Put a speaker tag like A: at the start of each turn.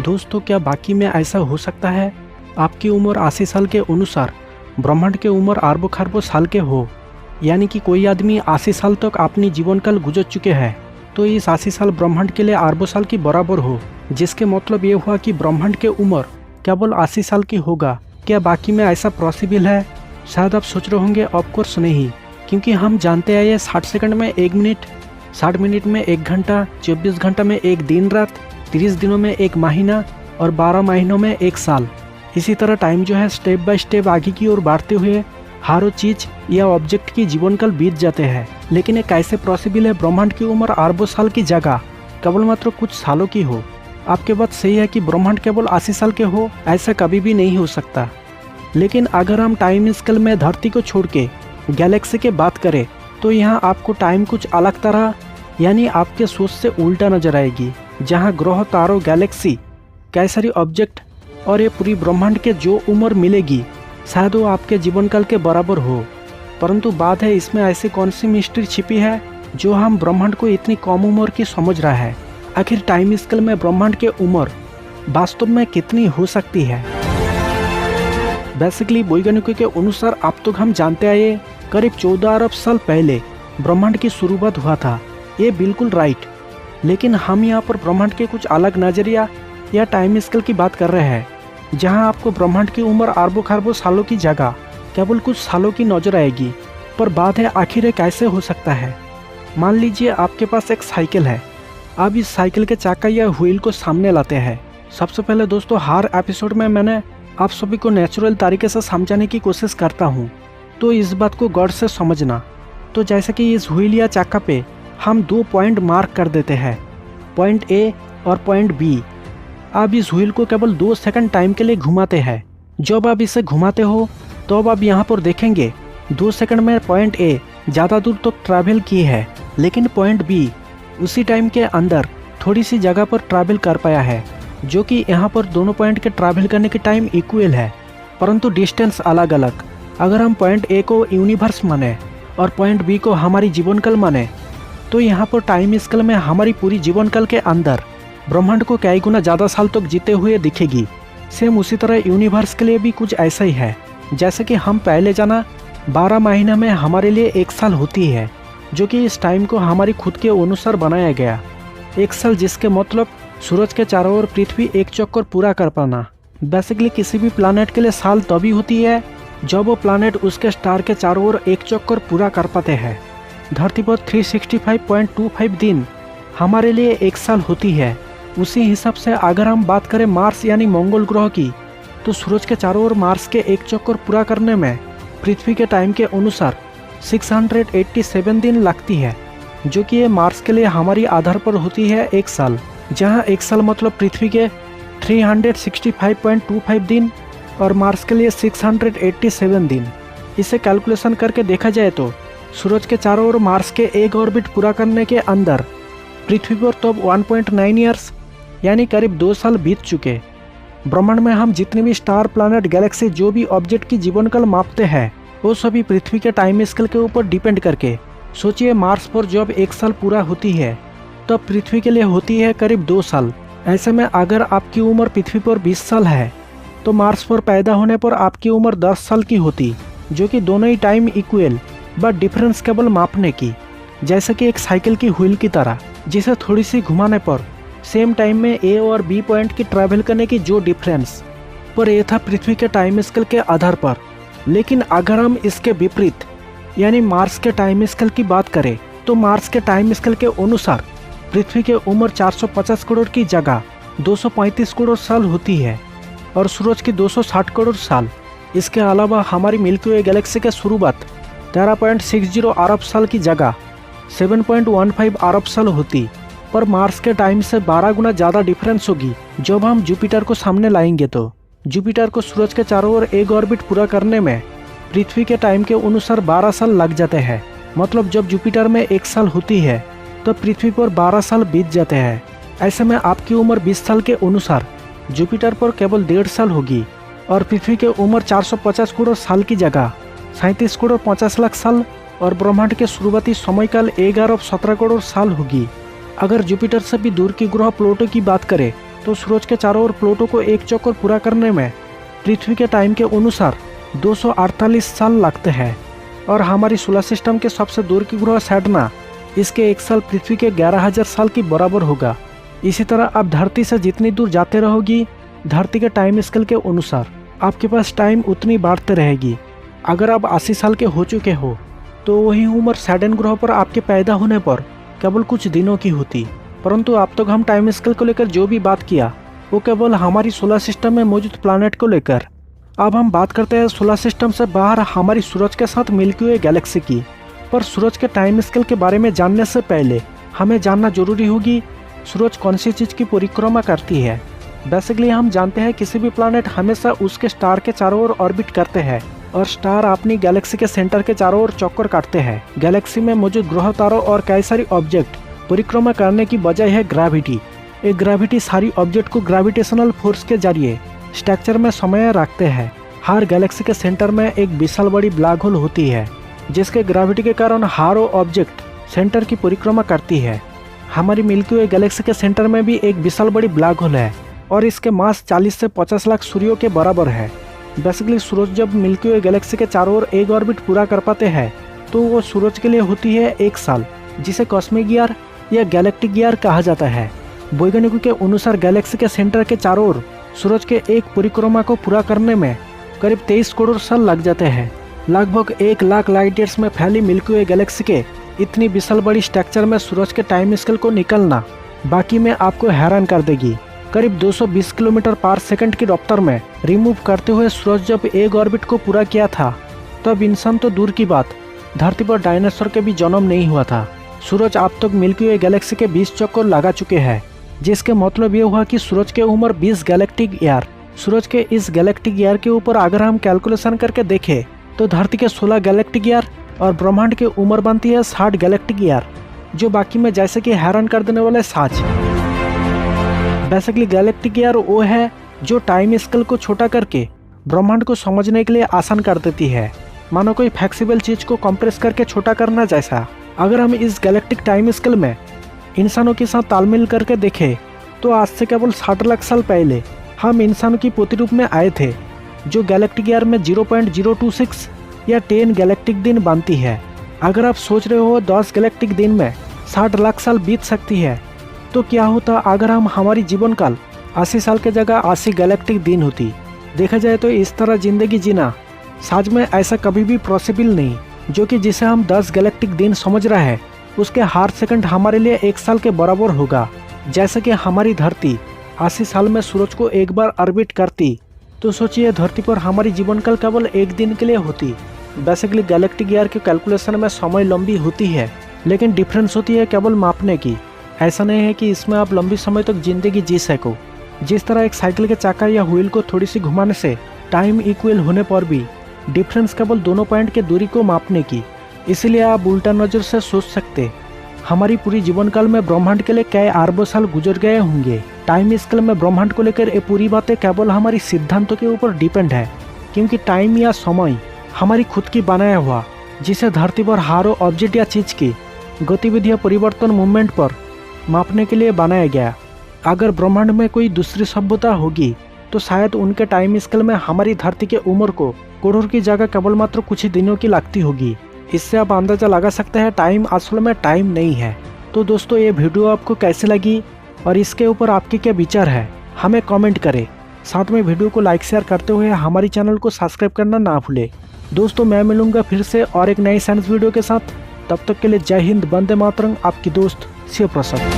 A: दोस्तों, क्या बाकी में ऐसा हो सकता है आपकी उम्र 80 साल के अनुसार ब्रह्मांड के उम्र अरबों खरबों साल के हो, यानी कि कोई आदमी 80 साल तक अपनी जीवन काल गुजर चुके हैं तो इस 80 साल ब्रह्मांड के लिए अरबों साल की बराबर हो, जिसके मतलब ये हुआ कि ब्रह्मांड के उम्र केवल 80 साल की होगा। क्या बाकी में ऐसा पॉसिबल है? शायद आप सोच रहे होंगे ऑफकोर्स नहीं, क्योंकि हम जानते हैं ये 60 सेकंड में 1 मिनट, 60 मिनट में 1 घंटा, 24 घंटा में 1 दिन रात, 30 दिनों में 1 महीना और 12 महीनों में 1 साल। इसी तरह टाइम जो है स्टेप बाय स्टेप आगे की ओर बढ़ते हुए हर चीज या ऑब्जेक्ट की जीवन काल बीत जाते हैं। लेकिन ये कैसे पॉसिबल है ब्रह्मांड की उम्र अरबों साल की जगह केवल मात्र कुछ सालों की हो? आपके बात सही है कि ब्रह्मांड केवल 80 साल के हो, ऐसा कभी भी नहीं हो सकता। लेकिन अगर हम टाइम स्केल में धरती को छोड़ के गैलेक्सी की बात करें तो यहाँ आपको टाइम कुछ अलग तरह, यानी आपके सोच से उल्टा नजर आएगी। जहाँ ग्रह, तारों, गैलेक्सी, कई सारी ऑब्जेक्ट और ये पूरी ब्रह्मांड के जो उम्र मिलेगी शायद वो आपके जीवन काल के बराबर हो। परंतु बात है इसमें ऐसी कौन सी मिस्ट्री छिपी है जो हम ब्रह्मांड को इतनी कम उम्र की समझ रहा है? आखिर टाइम स्केल में ब्रह्मांड की उम्र वास्तव में कितनी हो सकती है? बेसिकली वैज्ञानिकों के अनुसार अब तक हम जानते आए करीब 14 अरब साल पहले ब्रह्मांड की शुरुआत हुआ था। ये बिल्कुल राइट। लेकिन हम यहाँ पर ब्रह्मांड के कुछ अलग नजरिया या टाइम स्केल की बात कर रहे हैं, जहाँ आपको ब्रह्मांड की उम्र अरबों खरबों सालों की जगह केवल कुछ सालों की नजर आएगी। पर बात है आखिर ये कैसे हो सकता है? मान लीजिए आपके पास एक साइकिल है। आप इस साइकिल के चाका या व्हील को सामने लाते हैं। सबसे पहले दोस्तों, हर एपिसोड में मैंने आप सभी को नेचुरल तरीके से समझाने की कोशिश करता हूँ, तो इस बात को गौर से समझना। तो जैसे कि इस व्हील या चाका पे हम 2 पॉइंट मार्क कर देते हैं, पॉइंट ए और पॉइंट बी। आप इस व्हील को केवल 2 सेकंड टाइम के लिए घुमाते हैं। जब आप इसे घुमाते हो तो अब आप यहाँ पर देखेंगे 2 सेकंड में पॉइंट ए ज़्यादा दूर तक ट्रैवल की है, लेकिन पॉइंट बी उसी टाइम के अंदर थोड़ी सी जगह पर ट्रैवल कर पाया है, जो कि यहाँ पर दोनों पॉइंट के ट्रैवल करने की टाइम इक्वल है, परंतु डिस्टेंस अलग अलग। अगर हम पॉइंट ए को यूनिवर्स माने और पॉइंट बी को हमारी जीवन काल माने तो यहाँ पर टाइम स्केल में हमारी पूरी जीवन काल के अंदर ब्रह्मांड को कई गुना ज़्यादा साल तक जीते हुए दिखेगी। सेम उसी तरह यूनिवर्स के लिए भी कुछ ऐसा ही है। जैसे कि हम पहले जाना 12 महीने में हमारे लिए 1 साल होती है, जो कि इस टाइम को हमारी खुद के अनुसार बनाया गया। 1 साल जिसके मतलब सूरज के चारों ओर पृथ्वी एक चक्कर पूरा कर पाना। बेसिकली किसी भी प्लानट के लिए साल तभी होती है जब वो प्लानट उसके स्टार के चारों ओर एक चक्कर पूरा कर पाते हैं। धरती पर 365.25 दिन हमारे लिए 1 साल होती है। उसी हिसाब से अगर हम बात करें मार्स यानी मंगल ग्रह की, तो सूरज के चारों ओर मार्स के एक चक्कर पूरा करने में पृथ्वी के टाइम के अनुसार 687 दिन लगती है, जो कि ये मार्स के लिए हमारी आधार पर होती है 1 साल। जहां 1 साल मतलब पृथ्वी के 365.25 दिन और मार्स के लिए 687 दिन। इसे कैलकुलेशन करके देखा जाए तो सूरज के चारों ओर मार्स के एक ऑर्बिट पूरा करने के अंदर पृथ्वी पर तो 1.9 ईयर्स यानी करीब 2 साल बीत चुके। ब्रह्मांड में हम जितने भी स्टार, प्लैनेट, गैलेक्सी, जो भी ऑब्जेक्ट की जीवन काल मापते हैं वो सभी पृथ्वी के टाइम स्केल के ऊपर डिपेंड करके। सोचिए मार्स पर जब 1 साल पूरा होती है तब पृथ्वी के लिए होती है करीब 2 साल। ऐसे में अगर आपकी उम्र पृथ्वी पर 20 साल है तो मार्स पर पैदा होने पर आपकी उम्र 10 साल की होती, जो कि दोनों ही टाइम इक्वल, बट डिफरेंस केवल मापने की। जैसे कि एक साइकिल की व्हील की तरह, जिसे थोड़ी सी घुमाने पर सेम टाइम में ए और बी पॉइंट की ट्रैवल करने की जो डिफरेंस, पर यह था पृथ्वी के टाइम स्केल के आधार पर। लेकिन अगर हम इसके विपरीत यानी मार्स के टाइम स्केल की बात करें तो मार्स के टाइम स्केल के अनुसार पृथ्वी की उम्र 450 करोड़ की जगह 235 करोड़ साल होती है और सूरज की 260 करोड़ साल। इसके अलावा हमारी मिल्की वे गैलेक्सी की शुरुआत 13.60 अरब साल की जगह 7.15 अरब साल होती, पर मार्स के टाइम से 12 गुना ज़्यादा डिफरेंस होगी जब हम जुपिटर को सामने लाएंगे। तो जुपिटर को सूरज के चारों ओर एक ऑर्बिट पूरा करने में पृथ्वी के टाइम के अनुसार 12 साल लग जाते हैं। मतलब जब जुपिटर में 1 साल होती है तो पृथ्वी पर 12 साल बीत जाते हैं। ऐसे में आपकी उम्र 20 साल के अनुसार जुपिटर पर केवल 1.5 साल होगी और पृथ्वी की उम्र 450 करोड़ साल की जगह 37 करोड़ 50 लाख साल और ब्रह्मांड के शुरुआती समयकाल 11 अरब 17 करोड़ साल होगी। अगर जुपिटर से भी दूर की ग्रह प्लूटो की बात करें तो सूरज के चारों ओर प्लूटो को एक चक्कर पूरा करने में पृथ्वी के टाइम के अनुसार 248 साल लगते हैं। और हमारी सोलर सिस्टम के सबसे दूर की ग्रह सैटर्न, इसके एक साल पृथ्वी के 11,000 साल के बराबर होगा। इसी तरह आप धरती से जितनी दूर जाते रहोगी, धरती के टाइम स्केल के अनुसार आपके पास टाइम उतनी बढ़ते रहेगी। अगर आप 80 साल के हो चुके हो तो वही उम्र सैटर्न ग्रह पर आपके पैदा होने पर केवल कुछ दिनों की होती। परंतु अब तक हम टाइम स्केल को लेकर जो भी बात किया वो केवल हमारी सोलर सिस्टम में मौजूद प्लैनेट को लेकर। अब हम बात करते हैं सोलर सिस्टम से बाहर हमारी सूरज के साथ मिल्की वे गैलेक्सी की। पर सूरज के टाइम स्केल के बारे में जानने से पहले हमें जानना जरूरी होगी सूरज कौन सी चीज़ की परिक्रमा करती है। बेसिकली हम जानते हैं किसी भी प्लैनेट हमेशा उसके स्टार के चारों ओर ऑर्बिट करते हैं और स्टार अपनी गैलेक्सी के सेंटर के चारों ओर चक्कर काटते हैं। गैलेक्सी में मौजूद ग्रह तारों और कई सारी ऑब्जेक्ट परिक्रमा करने की वजह है ग्रेविटी। एक ग्रेविटी सारी ऑब्जेक्ट को ग्रेविटेशनल फोर्स के जरिए स्ट्रक्चर में समय रखते हैं। हर गैलेक्सी के सेंटर में एक विशाल बड़ी ब्लैक होल होती है जिसके ग्रेविटी के कारण हर ऑब्जेक्ट सेंटर की परिक्रमा करती है। हमारी मिल्की वे गैलेक्सी के सेंटर में भी एक विशाल बड़ी ब्लैक होल है और इसके मास 40 से 50 लाख सूर्यों के बराबर है। बेसिकली सूरज जब मिल्की वे गैलेक्सी के चारों ओर एक ऑर्बिट पूरा कर पाते हैं तो वो सूरज के लिए होती है 1 साल, जिसे कॉस्मिक ईयर या गैलेक्टिक ईयर कहा जाता है। वैज्ञानिकों के अनुसार गैलेक्सी के सेंटर के चारों ओर सूरज के एक परिक्रमा को पूरा करने में करीब 23 करोड़ साल लग जाते हैं। लगभग 1 लाख लाइट ईयर्स में फैली मिल्की वे गैलेक्सी के इतनी विशाल बड़ी स्ट्रक्चर में सूरज के टाइम स्केल को निकलना बाकी में आपको हैरान कर देगी। करीब 220 किलोमीटर पर सेकंड की रफ्तार में रिमूव करते हुए सूरज जब एक ऑर्बिट को पूरा किया था तब इंसान तो दूर की बात, धरती पर डायनासोर के भी जन्म नहीं हुआ था। सूरज अब तक मिल्की वे गैलेक्सी के 20 चक्कर लगा चुके हैं, जिसके मतलब ये हुआ कि सूरज के उम्र 20 गैलेक्टिक ईयर। सूरज के इस गैलेक्टिक ईयर के ऊपर अगर हम कैलकुलेशन करके देखें तो धरती के 16 गैलेक्टिक ईयर और ब्रह्मांड की उम्र बनती है 60 गैलेक्टिक ईयर, जो बाकी में जैसे कि हैरान कर देने वाले साज। बेसिकली गैलेक्टिक ईयर वो है जो टाइम स्केल को छोटा करके ब्रह्मांड को समझने के लिए आसान कर देती है, मानो कोई फ्लेक्सिबल चीज को कंप्रेस करके छोटा करना जैसा। अगर हम इस गैलेक्टिक टाइम स्केल में इंसानों के साथ तालमेल करके देखें तो आज से केवल 60 लाख साल पहले हम इंसानों की प्रतिरूप में आए थे, जो गैलेक्टिक ईयर में 0.026 या 10 गैलेक्टिक दिन बनती है। अगर आप सोच रहे हो 10 गैलेक्टिक दिन में 60 लाख साल बीत सकती है तो क्या होता अगर हम हमारी जीवन काल 80 साल के जगह 80 गैलेक्टिक दिन होती। देखा जाए तो इस तरह जिंदगी जीना सच में ऐसा कभी भी पॉसिबल नहीं, जो कि जिसे हम 10 गैलेक्टिक दिन समझ रहे हैं उसके हर सेकंड हमारे लिए 1 साल के बराबर होगा। जैसे कि हमारी धरती 80 साल में सूरज को एक बार ऑर्बिट करती तो सोचिए धरती पर हमारी जीवन काल केवल 1 दिन के लिए होती। बेसिकली गैलेक्टिक ईयर के कैलकुलेशन में समय लंबी होती है, लेकिन डिफरेंस होती है केवल मापने की। ऐसा नहीं है कि इसमें आप लंबी समय तक जिंदगी जी सको। जिस तरह एक साइकिल के चक्का या व्हील को थोड़ी सी घुमाने से टाइम इक्वल होने पर भी डिफरेंस केवल दोनों पॉइंट के दूरी को मापने की। इसीलिए आप उल्टा नज़र से सोच सकते हमारी पूरी जीवन काल में ब्रह्मांड के लिए कई अरबों साल गुजर गए होंगे। टाइम स्केल में ब्रह्मांड को लेकर ये पूरी बातें केवल हमारी सिद्धांतों के ऊपर डिपेंड है, क्योंकि टाइम या समय हमारी खुद की बनाया हुआ, जिसे धरती पर हर ऑब्जेक्ट या चीज़ की गतिविधि या परिवर्तन मूवमेंट पर मापने के लिए बनाया गया। अगर ब्रह्मांड में कोई दूसरी सभ्यता होगी तो शायद उनके टाइम स्केल में हमारी धरती के उम्र को करोड़ की जगह केवल मात्र कुछ ही दिनों की लगती होगी। इससे आप अंदाजा लगा सकते हैं टाइम असल में टाइम नहीं है। तो दोस्तों ये वीडियो आपको कैसे लगी और इसके ऊपर आपके क्या विचार है हमें कमेंट करें। साथ में वीडियो को लाइक शेयर करते हुए हमारी चैनल को सब्सक्राइब करना ना भूले। दोस्तों मैं मिलूंगा फिर से और एक नई साइंस वीडियो के साथ। तब तक के लिए जय हिंद, वंदे मातरम। आपकी दोस्त शिव प्रसाद।